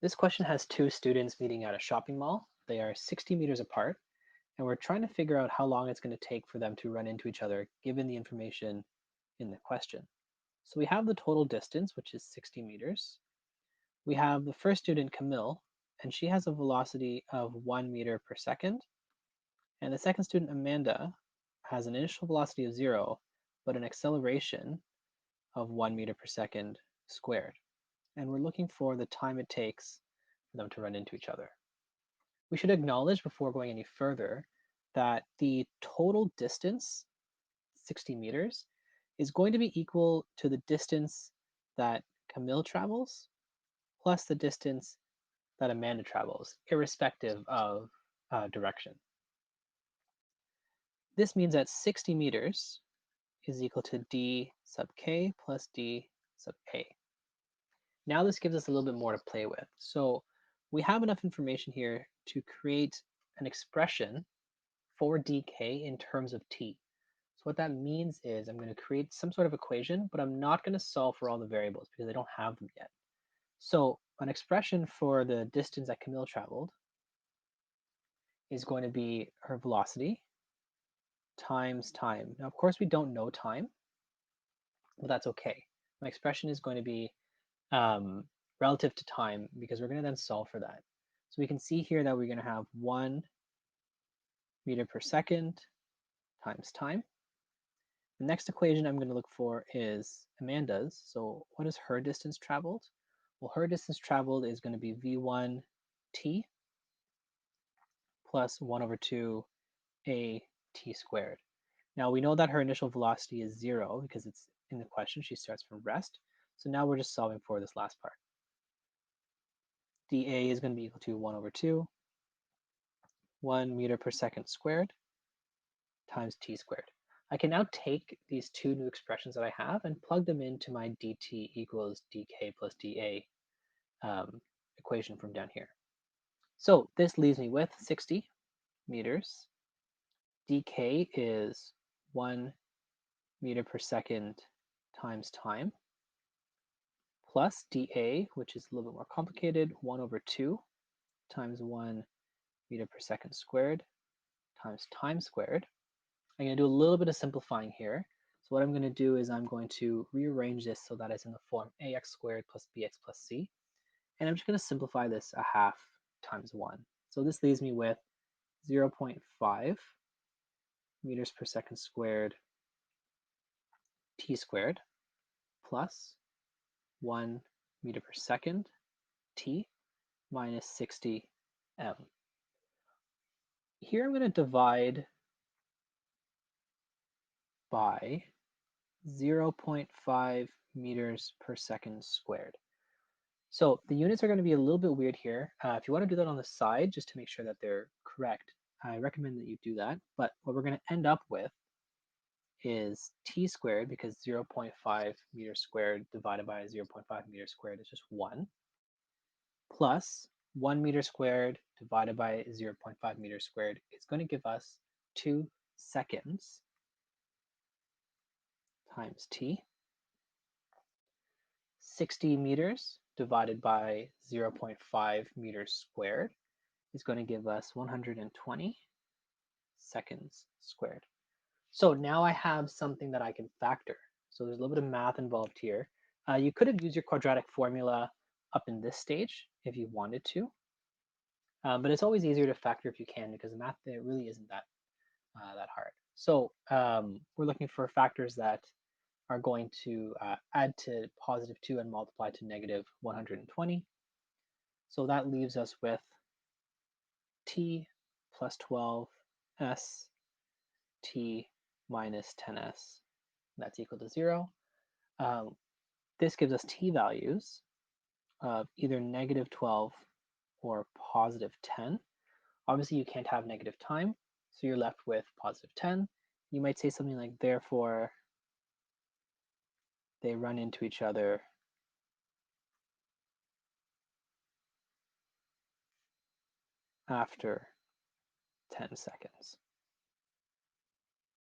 This question has two students meeting at a shopping mall. They are 60 meters apart, and we're trying to figure out how long it's going to take for them to run into each other given the information in the question. So we have the total distance, which is 60 meters. We have the first student, Camille, and she has a velocity of 1 meter per second. And the second student, Amanda, has an initial velocity of 0, but an acceleration of 1 meter per second squared. And we're looking for the time it takes for them to run into each other. We should acknowledge before going any further that the total distance, 60 meters, is going to be equal to the distance that Camille travels plus the distance that Amanda travels, irrespective of direction. This means that 60 meters is equal to d sub k plus d sub a. Now this gives us a little bit more to play with. So we have enough information here to create an expression for dk in terms of t. So what that means is I'm going to create some sort of equation, but I'm not going to solve for all the variables because I don't have them yet. So an expression for the distance that Camille traveled is going to be her velocity times time. Now, of course, we don't know time, but that's okay. My expression is going to be relative to time because we're going to then solve for that. So we can see here that we're going to have 1 meter per second times time. The next equation I'm going to look for is Amanda's. So what is her distance traveled? Well, her distance traveled is going to be v1t plus 1 over 2 a t squared. Now we know that her initial velocity is 0 because it's in the question. She starts from rest. So now we're just solving for this last part. dA is going to be equal to 1 over 2, 1 meter per second squared times t squared. I can now take these two new expressions that I have and plug them into my dt equals dk plus dA equation from down here. So this leaves me with 60 meters. dk is 1 meter per second times time plus dA, which is a little bit more complicated, 1 over 2 times 1 meter per second squared times time squared. I'm going to do a little bit of simplifying here. So what I'm going to do is I'm going to rearrange this so that it's in the form ax squared plus bx plus c. And I'm just going to simplify this a half times 1. So this leaves me with 0.5 meters per second squared t squared plus 1 meter per second t minus 60 m. Here I'm going to divide by 0.5 meters per second squared. So the units are going to be a little bit weird here. If you want to do that on the side, just to make sure that they're correct, I recommend that you do that. But what we're going to end up with is t squared, because 0.5 meters squared divided by 0.5 meters squared is just 1, plus 1 meter squared divided by 0.5 meters squared is going to give us 2 seconds times t. 60 meters divided by 0.5 meters squared is going to give us 120 seconds squared. So now I have something that I can factor. So there's a little bit of math involved here. You could have used your quadratic formula up in this stage if you wanted to, but it's always easier to factor if you can because the math there really isn't that hard. So we're looking for factors that are going to add to positive 2 and multiply to negative 120. So that leaves us with t plus 12s t minus 10s. That's equal to 0. Um, this gives us t values of either negative 12 or positive 10. Obviously, you can't have negative time, so you're left with positive 10. You might say something like, therefore, they run into each other after 10 seconds.